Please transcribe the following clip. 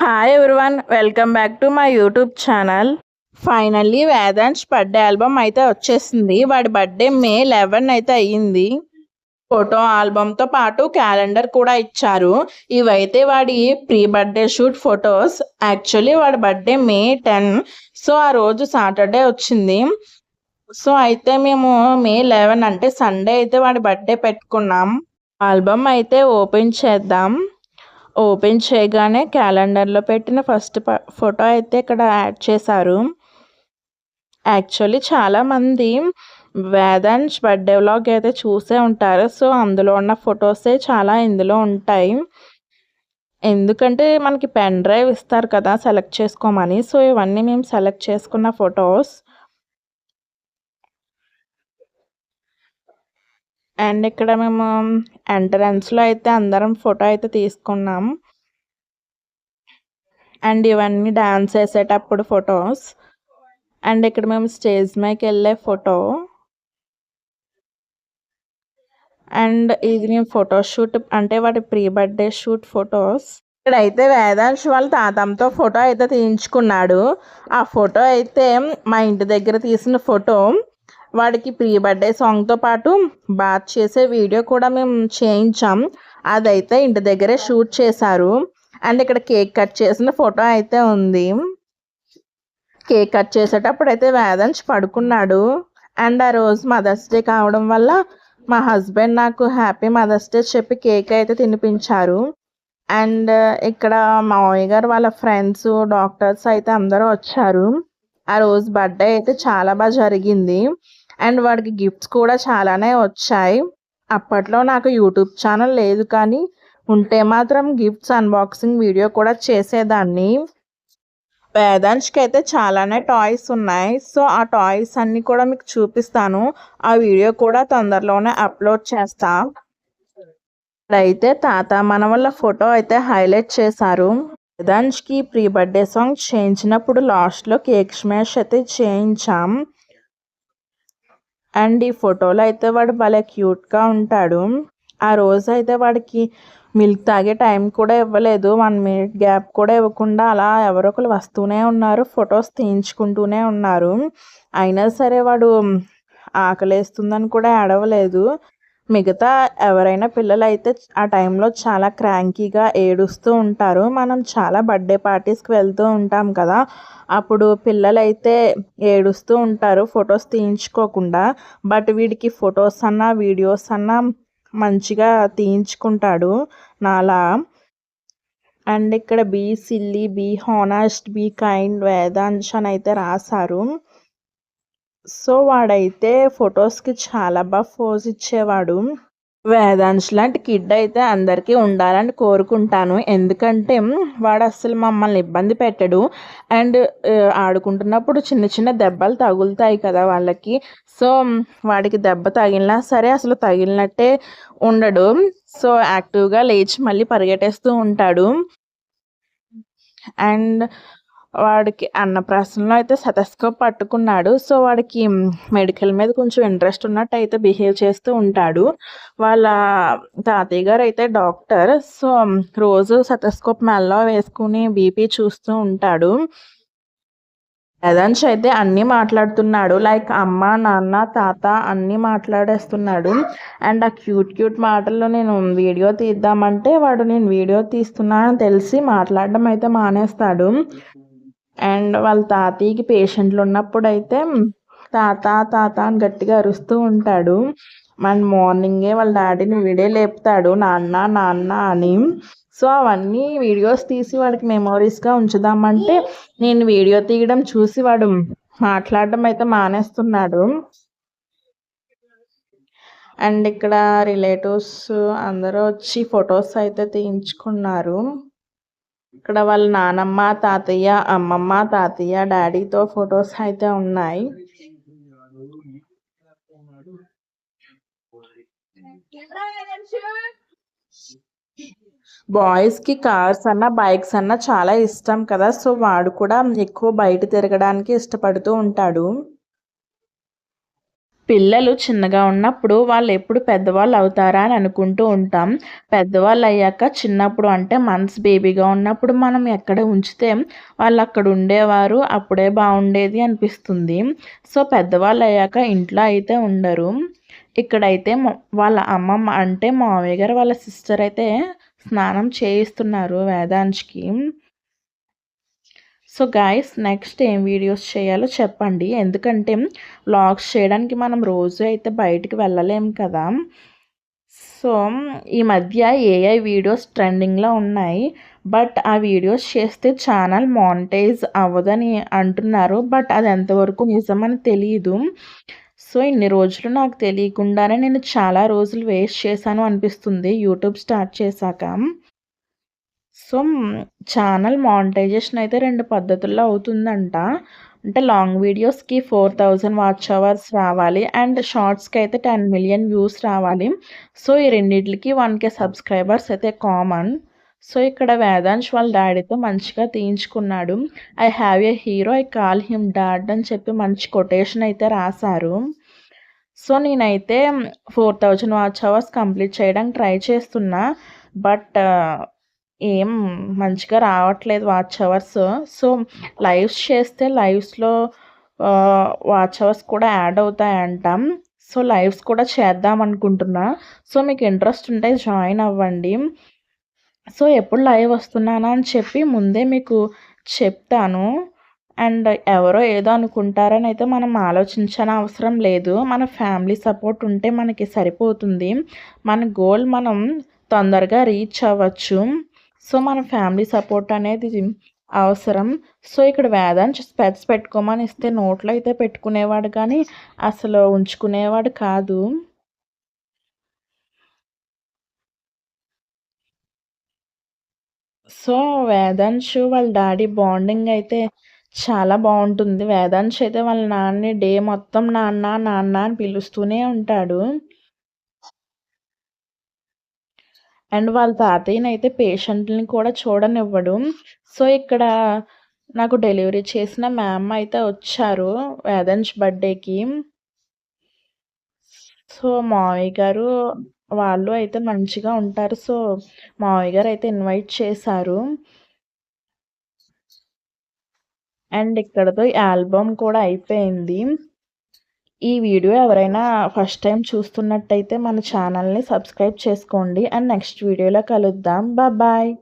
Hi everyone, welcome back to my YouTube channel. Finally Vedansh birthday album అయితే వచ్చేసింది. వాడి birthday May 11 అయితే అయ్యింది. ఫోటో ఆల్బమ్తో పాటు క్యాలెండర్ కూడా ఇచ్చారు. ఇవైతే వాడి pre birthday shoot photos. Actually వాడి బర్త్డే May 10. సో ఆ రోజు సాటర్డే వచ్చింది. సో అయితే మేము May 11 అంటే సండే అయితే వాడి బర్త్డే పెట్టుకున్నాం. ఆల్బమ్ అయితే ఓపెన్ చేద్దాం. ఓపెన్ చేయగానే క్యాలెండర్లో పెట్టిన ఫస్ట్ ఫోటో అయితే ఇక్కడ యాడ్ చేశారు. యాక్చువల్లీ చాలామంది వేదాంశ్ బర్త్డే వ్లాగ్ అయితే చూసే ఉంటారు. సో అందులో ఉన్న ఫొటోసే చాలా ఇందులో ఉంటాయి. ఎందుకంటే మనకి పెన్ డ్రైవ్ ఇస్తారు కదా సెలెక్ట్ చేసుకోమని. సో ఇవన్నీ మేము సెలెక్ట్ చేసుకున్న ఫొటోస్. అండ్ ఇక్కడ మేము ఎంట్రన్స్లో అయితే అందరం ఫోటో అయితే తీసుకున్నాం. అండ్ ఇవన్నీ డాన్స్ వేసేటప్పుడు ఫొటోస్. అండ్ ఇక్కడ మేము స్టేజ్ మీదకి వెళ్ళే ఫోటో. అండ్ ఇది మేము ఫోటో షూట్ అంటే వాటి ప్రీ బర్త్డే షూట్ ఫొటోస్. ఇక్కడైతే వేదాంశ్ వాళ్ళ తాతమ్మతో ఫోటో అయితే తీయించుకున్నాడు. ఆ ఫోటో అయితే మా ఇంటి దగ్గర తీసిన ఫోటో. వాడికి ప్రీ బర్త్డే సాంగ్తో పాటు బాత్ చేసే వీడియో కూడా మేము చేయించాం. అదైతే ఇంటి దగ్గరే షూట్ చేశారు. అండ్ ఇక్కడ కేక్ కట్ చేసిన ఫోటో అయితే ఉంది. కేక్ కట్ చేసేటప్పుడు అయితే వేదాంశ్ పడుకున్నాడు. అండ్ ఆ రోజు మదర్స్ డే కావడం వల్ల మా హస్బెండ్ నాకు హ్యాపీ మదర్స్ డే చెప్పి కేక్ అయితే తినిపించారు. అండ్ ఇక్కడ మావయ్య గారు వాళ్ళ ఫ్రెండ్స్ డాక్టర్స్ అయితే అందరూ వచ్చారు. ఆ రోజు బర్త్డే అయితే చాలా బాగా జరిగింది. అండ్ వాడికి గిఫ్ట్స్ కూడా చాలానే వచ్చాయి. అప్పట్లో నాకు యూట్యూబ్ ఛానల్ లేదు, కానీ ఉంటే మాత్రం గిఫ్ట్స్ అన్బాక్సింగ్ వీడియో కూడా చేసేదాన్ని. వేదాంశ్కి అయితే చాలానే టాయ్స్ ఉన్నాయి. సో ఆ టాయ్స్ అన్నీ కూడా మీకు చూపిస్తాను. ఆ వీడియో కూడా తొందరలోనే అప్లోడ్ చేస్తా. ఇక్కడైతే తాత మనవళ్ళ ఫోటో అయితే హైలైట్ చేశారు. వేదాంశ్కి ప్రీ బర్త్డే సాంగ్ చేయించినప్పుడు లాస్ట్లో కేక్ స్మాష్ అయితే చేయించాం. అండ్ ఈ ఫోటోలో అయితే వాడు భలే క్యూట్గా ఉంటాడు. ఆ రోజు అయితే వాడికి మిల్క్ తాగే టైం కూడా ఇవ్వలేదు. 1 minute గ్యాప్ కూడా ఇవ్వకుండా అలా ఎవరొకరు వస్తూనే ఉన్నారు, ఫొటోస్ తీయించుకుంటూనే ఉన్నారు. అయినా సరే వాడు ఆకలేస్తుందని కూడా ఏడవలేదు. మిగతా ఎవరైనా పిల్లలు అయితే ఆ టైంలో చాలా క్రాంకీగా ఏడుస్తూ ఉంటారు. మనం చాలా బర్త్డే పార్టీస్కి వెళ్తూ ఉంటాం కదా, అప్పుడు పిల్లలు అయితే ఏడుస్తూ ఉంటారు ఫొటోస్ తీయించుకోకుండా. బట్ వీడికి ఫొటోస్ అన్నా వీడియోస్ అన్నా మంచిగా తీయించుకుంటాడు నాలా. అండ్ ఇక్కడ be silly, be honest, be kind Vedansh అని అయితే రాశారు. సో వాడైతే ఫొటోస్కి చాలా బాగా పోజ్ ఇచ్చేవాడు. వేదాంశ్ లాంటి కిడ్ అయితే అందరికీ ఉండాలని కోరుకుంటాను. ఎందుకంటే వాడు అస్సలు మమ్మల్ని ఇబ్బంది పెట్టడు. అండ్ ఆడుకుంటున్నప్పుడు చిన్న చిన్న దెబ్బలు తగులుతాయి కదా వాళ్ళకి. సో వాడికి దెబ్బ తగిలినా సరే అసలు తగిలినట్టే ఉండడు. సో యాక్టివ్గా లేచి మళ్ళీ పరిగెట్టేస్తూ ఉంటాడు. అండ్ వాడికి అన్నప్రాసనలో అయితే స్టెతస్కోప్ పట్టుకున్నాడు. సో వాడికి మెడికల్ మీద కొంచెం ఇంట్రెస్ట్ ఉన్నట్టు అయితే బిహేవ్ చేస్తూ ఉంటాడు. వాళ్ళ తాతయ్య గారు అయితే డాక్టర్. సో రోజు స్టెతస్కోప్ మెడలో వేసుకుని బీపీ చూస్తూ ఉంటాడు. వేదాంశ్ అయితే అన్నీ మాట్లాడుతున్నాడు. లైక్ అమ్మ, నాన్న, తాత అన్నీ మాట్లాడేస్తున్నాడు. అండ్ ఆ క్యూట్ మాటల్లో నేను వీడియో తీద్దామంటే వాడు నేను వీడియో తీస్తున్నానని తెలిసి మాట్లాడడం అయితే మానేస్తాడు. అండ్ వాళ్ళ తాతయ్యకి పేషెంట్లు ఉన్నప్పుడు అయితే తాత తాత అని గట్టిగా అరుస్తూ ఉంటాడు. మన మార్నింగే వాళ్ళ డాడీని వీడే లేపుతాడు నాన్న నాన్న అని. సో అవన్నీ వీడియోస్ తీసి వాడికి మెమోరీస్గా ఉంచుదామంటే నేను వీడియో తీయడం చూసి వాడు మాట్లాడడం అయితే మానేస్తున్నాడు. అండ్ ఇక్కడ రిలేటివ్స్ అందరూ వచ్చి ఫొటోస్ అయితే తీయించుకున్నారు. ఇక్కడ వాళ్ళ నానమ్మ, తాతయ్య, అమ్మమ్మ, తాతయ్య, డాడీతో ఫొటోస్ అయితే ఉన్నాయి. బాయ్స్కి కార్స్ అన్నా బైక్స్ అన్నా చాలా ఇష్టం కదా. సో వాడు కూడా ఎక్కువ బయట తిరగడానికి ఇష్టపడుతూ ఉంటాడు. పిల్లలు చిన్నగా ఉన్నప్పుడు వాళ్ళు ఎప్పుడు పెద్దవాళ్ళు అవుతారా అని అనుకుంటూ ఉంటాం. పెద్దవాళ్ళు అయ్యాక చిన్నప్పుడు అంటే మంత్స్ బేబీగా ఉన్నప్పుడు మనం ఎక్కడ ఉంచితే వాళ్ళు అక్కడ ఉండేవారు. అప్పుడే బాగుండేది అనిపిస్తుంది. సో పెద్దవాళ్ళు అయ్యాక ఇంట్లో అయితే ఉండరు. ఇక్కడైతే వాళ్ళ అమ్మమ్మ అంటే మావయ్య గారు వాళ్ళ సిస్టర్ అయితే స్నానం చేయిస్తున్నారు వేదాంశ్‌కి. సో గాయ్స్ నెక్స్ట్ ఏం వీడియోస్ చేయాలో చెప్పండి. ఎందుకంటే వ్లాగ్స్ చేయడానికి మనం రోజు అయితే బయటికి వెళ్ళలేము కదా! సో ఈ మధ్య ఏఐ వీడియోస్ ట్రెండింగ్‌లో ఉన్నాయి. బట్ ఆ వీడియోస్ చేస్తే ఛానల్ మానిటైజ్ అవ్వదని అంటున్నారు. బట్ అది ఎంతవరకు నిజమని తెలీదు. సో ఇన్ని రోజులు నాకు తెలియకుండానే నేను చాలా రోజులు వేస్ట్ చేశాను అనిపిస్తుంది యూట్యూబ్ స్టార్ట్ చేశాక. సో, ఛానల్ మానిటైజేషన్ అయితే 2 పద్ధతుల్లో అవుతుందంట. అంటే లాంగ్ వీడియోస్‌కి 4000 వాచ్ అవర్స్ రావాలి. అండ్ షార్ట్స్‌కి అయితే 10,000,000 వ్యూస్ రావాలి. సో, ఈ రెండిట్లికి 1,000 సబ్స్క్రైబర్స్ అయితే కామన్. సో, ఇక్కడ వేదాంశ్ వాళ్ళ డ్యాడీతో మంచిగా తీయించుకున్నాడు. I have a hero I call him dad అని చెప్పి మంచి కొటేషన్ అయితే రాశారు. సో, నేనైతే 4000 వాచ్ అవర్స్ కంప్లీట్ చేయడానికి ట్రై చేస్తున్నా. బట్ ఏం మంచిగా రావట్లేదు వాచ్ అవర్స్. సో, లైవ్స్ చేస్తే లైవ్స్‌లో వాచ్ అవర్స్ కూడా యాడ్ అవుతాయంట. సో, లైవ్స్ కూడా చేద్దాం అనుకుంటున్నా. సో, మీకు ఇంట్రెస్ట్ ఉంటే జాయిన్ అవ్వండి. సో, ఎప్పుడు లైవ్ వస్తున్నానా అని చెప్పి ముందే మీకు చెప్తాను. అండ్ ఎవరో ఏదో అనుకుంటారని అయితే మనం ఆలోచించనవసరం లేదు. మన ఫ్యామిలీ సపోర్ట్ ఉంటే మనకి సరిపోతుంది. మన గోల్ మనం తొందరగా రీచ్ అవ్వచ్చు. సో, మన ఫ్యామిలీ సపోర్ట్ అనేది అవసరం. సో, ఇక్కడ వేదాంశ్ స్పెట్స్ పెట్టుకోమని ఇస్తే నోట్లో అయితే పెట్టుకునేవాడు కానీ అసలు ఉంచుకునేవాడు కాదు. సో, వేదాంశ్ వాళ్ళ డాడీ బాండింగ్ అయితే చాలా బావుంటుంది. వేదాంశ్ అయితే వాళ్ళ నాన్నని డే మొత్తం నాన్న, నాన్న అని పిలుస్తూనే ఉంటాడు. అండ్ వాళ్ళ తాతయ్యనైతే పేషెంట్‌లని కూడా చూడనివ్వడు. సో, ఇక్కడ నాకు డెలివరీ చేసిన మ్యామ్ అయితే వచ్చారు వేదాంశ్ బర్త్‌డేకి. సో, మావయ్య గారు వాళ్ళు అయితే మంచిగా ఉంటారు. సో, మావయ్య గారైతే ఇన్వైట్ చేశారు. అండ్ ఇక్కడితో ఆల్బమ్ కూడా అయిపోయింది. ఈ వీడియో ఎవరైనా ఫస్ట్ టైం చూస్తున్నట్టయితే మన ఛానల్‌ని సబ్స్క్రైబ్ చేసుకోండి. అండ్ నెక్స్ట్ వీడియోలో కలుద్దాం. బాయ్.